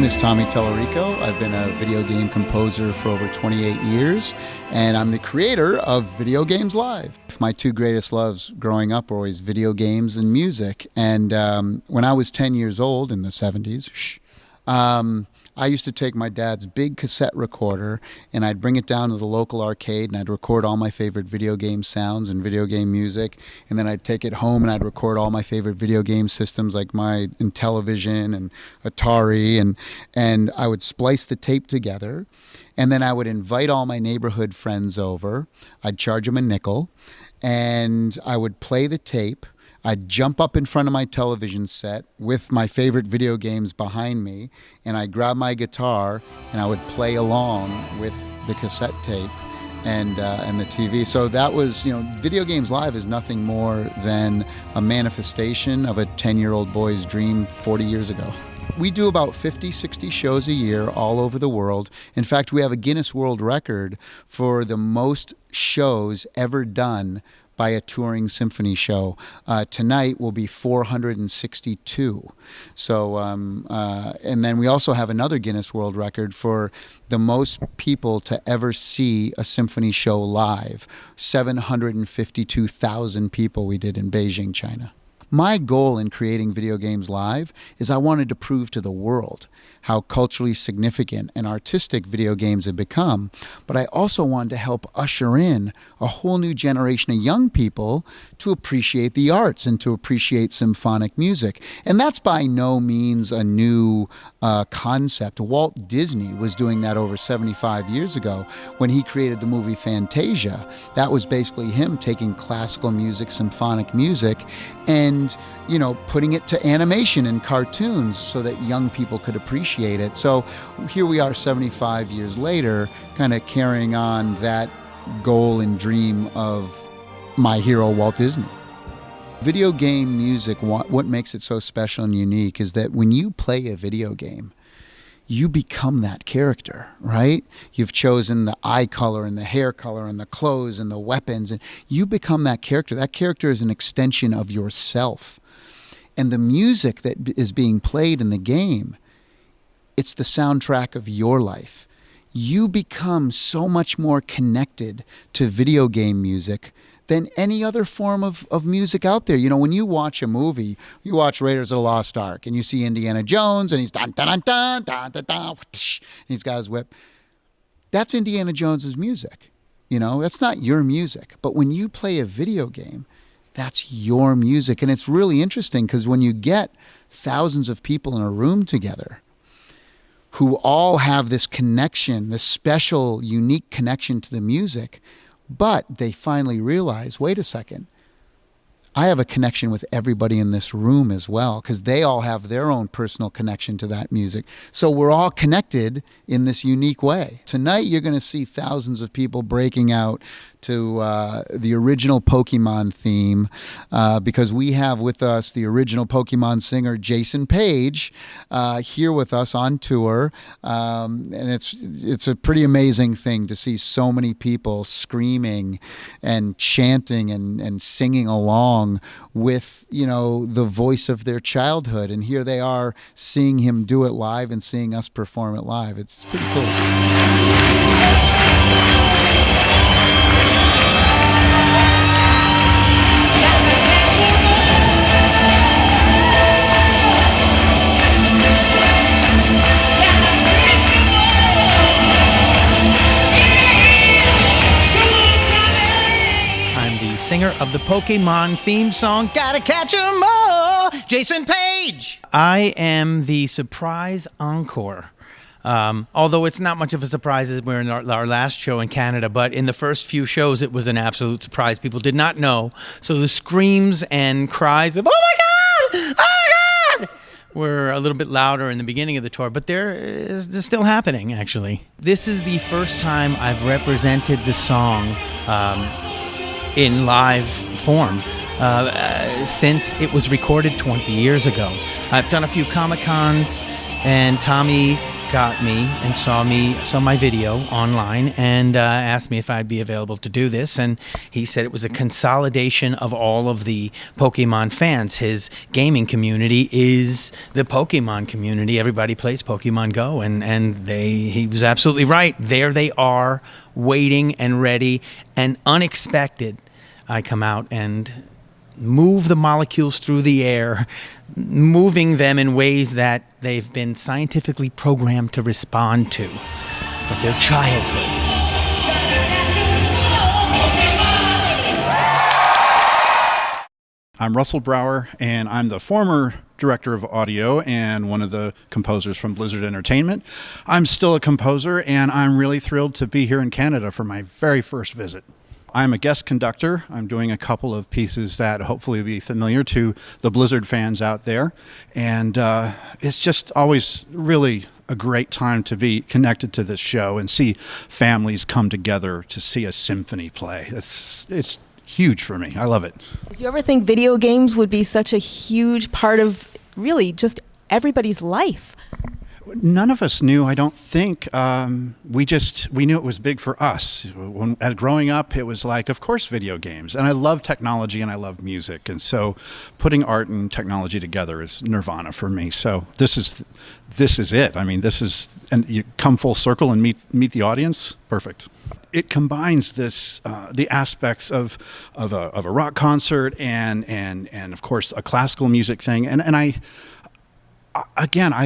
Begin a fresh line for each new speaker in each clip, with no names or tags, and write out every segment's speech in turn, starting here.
is Tommy Tallarico. I've been a video game composer for over 28 years, and I'm the creator of Video Games Live. My two greatest loves growing up were always video games and music. And when I was 10 years old in the 70s, I used to take my dad's big cassette recorder and I'd bring it down to the local arcade and I'd record all my favorite video game sounds and video game music. And then I'd take it home and I'd record all my favorite video game systems like my Intellivision and Atari. And I would splice the tape together. And then I would invite all my neighborhood friends over. I'd charge them a nickel and I would play the tape. I'd jump up in front of my television set with my favorite video games behind me, and I'd grab my guitar and I would play along with the cassette tape and the TV. So that was, Video Games Live is nothing more than a manifestation of a 10-year-old boy's dream 40 years ago. We do about 50, 60 shows a year all over the world. In fact, we have a Guinness World Record for the most shows ever done by a touring symphony show. Tonight will be 462. So, and then we also have another Guinness World Record for the most people to ever see a symphony show live. 752,000 people we did in Beijing, China. My goal in creating Video Games Live is I wanted to prove to the world how culturally significant and artistic video games have become, but I also wanted to help usher in a whole new generation of young people to appreciate the arts and to appreciate symphonic music. And that's by no means a new concept. Walt Disney was doing that over 75 years ago when he created the movie Fantasia. That was basically him taking classical music, symphonic music, and putting it to animation and cartoons so that young people could appreciate it. So here we are 75 years later, kind of carrying on that goal and dream of my hero, Walt Disney. Video game music, what makes it so special and unique is that when you play a video game, you become that character, right? You've chosen the eye color and the hair color and the clothes and the weapons, and you become that character. That character is an extension of yourself. And the music that is being played in the game, it's the soundtrack of your life. You become so much more connected to video game music than any other form of music out there. When you watch a movie, you watch Raiders of the Lost Ark, and you see Indiana Jones, and he's dun dun dun dun dun dun dun, and he's got his whip. That's Indiana Jones's music. That's not your music. But when you play a video game, that's your music. And it's really interesting because when you get thousands of people in a room together who all have this connection, this special, unique connection to the music, but they finally realize, wait a second, I have a connection with everybody in this room as well because they all have their own personal connection to that music. So we're all connected in this unique way. Tonight, you're going to see thousands of people breaking out to the original Pokemon theme because we have with us the original Pokemon singer Jason Paige here with us on tour. And it's a pretty amazing thing to see so many people screaming and chanting and singing along with, the voice of their childhood. And here they are seeing him do it live and seeing us perform it live. It's pretty cool.
Singer of the Pokemon theme song, Gotta Catch 'Em All, Jason Paige. I am the surprise encore. Although it's not much of a surprise as we're in our last show in Canada, but in the first few shows, it was an absolute surprise. People did not know. So the screams and cries of, oh my God, oh my God, were a little bit louder in the beginning of the tour, but they're still happening, actually. This is the first time I've represented the song in live form since it was recorded 20 years ago. I've done a few Comic-Cons, and Tommy got me and saw my video online and asked me if I'd be available to do this. And he said it was a consolidation of all of the Pokemon fans. His gaming community is the Pokemon community. Everybody plays Pokemon Go, and he was absolutely right. There they are, waiting and ready, and unexpected. I come out and move the molecules through the air, moving them in ways that they've been scientifically programmed to respond to for their childhoods.
I'm Russell Brower, and I'm the former director of audio and one of the composers from Blizzard Entertainment. I'm still a composer, and I'm really thrilled to be here in Canada for my very first visit. I'm a guest conductor. I'm doing a couple of pieces that hopefully will be familiar to the Blizzard fans out there. And it's just always really a great time to be connected to this show and see families come together to see a symphony play. It's huge for me. I love it.
Did you ever think video games would be such a huge part of really just everybody's life?
None of us knew, I don't think. We knew it was big for us. Growing up, it was like, of course, video games. And I love technology and I love music. And so putting art and technology together is nirvana for me. So this is it. I mean, and you come full circle and meet the audience. Perfect. It combines the aspects of a rock concert and of course a classical music thing. And I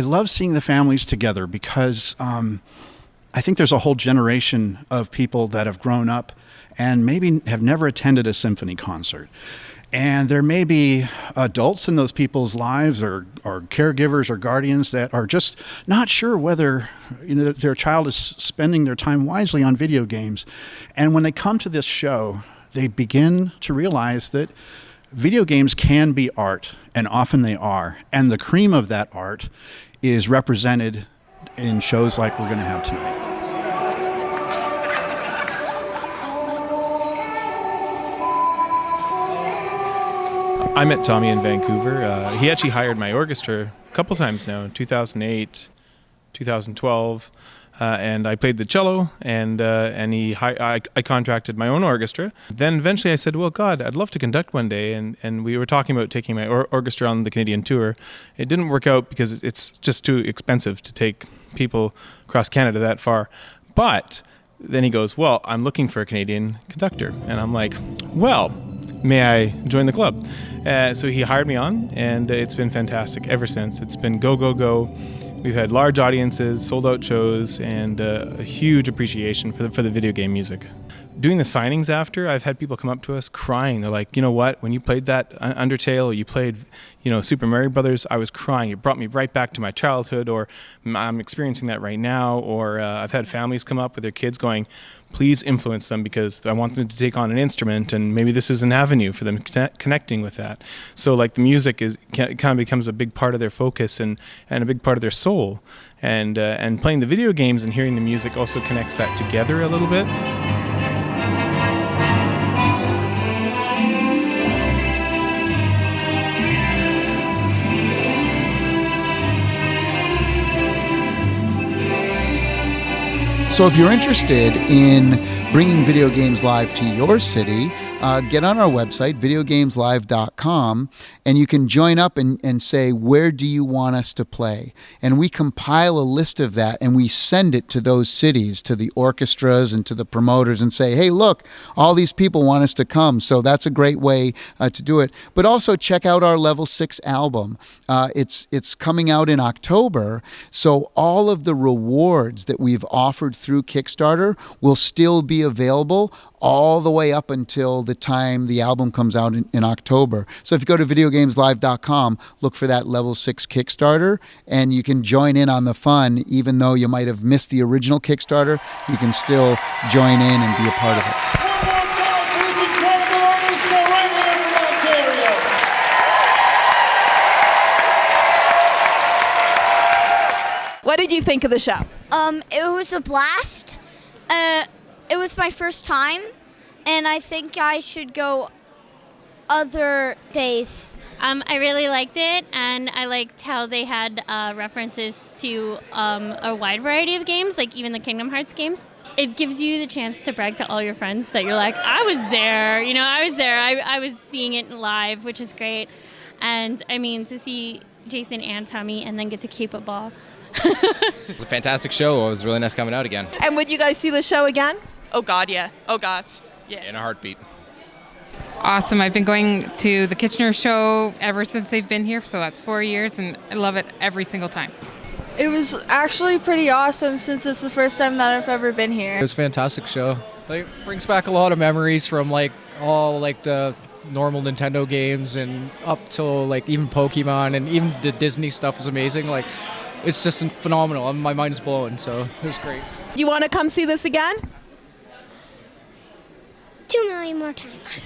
love seeing the families together because I think there's a whole generation of people that have grown up and maybe have never attended a symphony concert. And there may be adults in those people's lives or caregivers or guardians that are just not sure whether their child is spending their time wisely on video games. And when they come to this show, they begin to realize that video games can be art, and often they are. And the cream of that art is represented in shows like we're going to have tonight.
I met Tommy in Vancouver. He actually hired my orchestra a couple times now, 2008, 2012. And I played the cello, and I contracted my own orchestra. Then eventually I said, well, God, I'd love to conduct one day. And we were talking about taking my orchestra on the Canadian tour. It didn't work out because it's just too expensive to take people across Canada that far. But then he goes, well, I'm looking for a Canadian conductor. And I'm like, well, may I join the club? So he hired me on, and it's been fantastic ever since. It's been go, go, go. We've had large audiences, sold-out shows, and a huge appreciation for the video game music. Doing the signings after, I've had people come up to us crying. They're like, you know what? When you played that Undertale, or you played, Super Mario Brothers, I was crying. It brought me right back to my childhood, or I'm experiencing that right now. Or I've had families come up with their kids going, please influence them because I want them to take on an instrument, and maybe this is an avenue for them connecting with that. So like the music kind of becomes a big part of their focus and a big part of their soul. And playing the video games and hearing the music also connects that together a little bit.
So if you're interested in bringing video games live to your city, get on our website, videogameslive.com, and you can join up and say, where do you want us to play? And we compile a list of that, and we send it to those cities, to the orchestras and to the promoters, and say, hey, look, all these people want us to come. So that's a great way to do it. But also check out our Level 6 album. It's coming out in October, so all of the rewards that we've offered through Kickstarter will still be available all the way up until the time the album comes out in October. So if you go to videogameslive.com, look for that Level 6 Kickstarter, and you can join in on the fun. Even though you might have missed the original Kickstarter, you can still join in and be a part of it.
What did you think of the show?
It was a blast. It was my first time, and I think I should go other days.
I really liked it, and I liked how they had references to a wide variety of games, like even the Kingdom Hearts games. It gives you the chance to brag to all your friends that you're like, I was there, I was there. I was seeing it live, which is great. And I mean, to see Jason and Tammy and then get to keep a ball.
It was a fantastic show. It was really nice coming out again.
And would you guys see the show again?
Oh God, yeah. Oh gosh, yeah.
In a heartbeat.
Awesome. I've been going to the Kitchener show ever since they've been here, so that's 4 years, and I love it every single time.
It was actually pretty awesome since it's the first time that I've ever been here.
It was a fantastic show. Like, brings back a lot of memories from all the normal Nintendo games and up till even Pokemon, and even the Disney stuff was amazing. It's just phenomenal. My mind's blown, so it was great.
Do you want to come see this again?
2 million more times.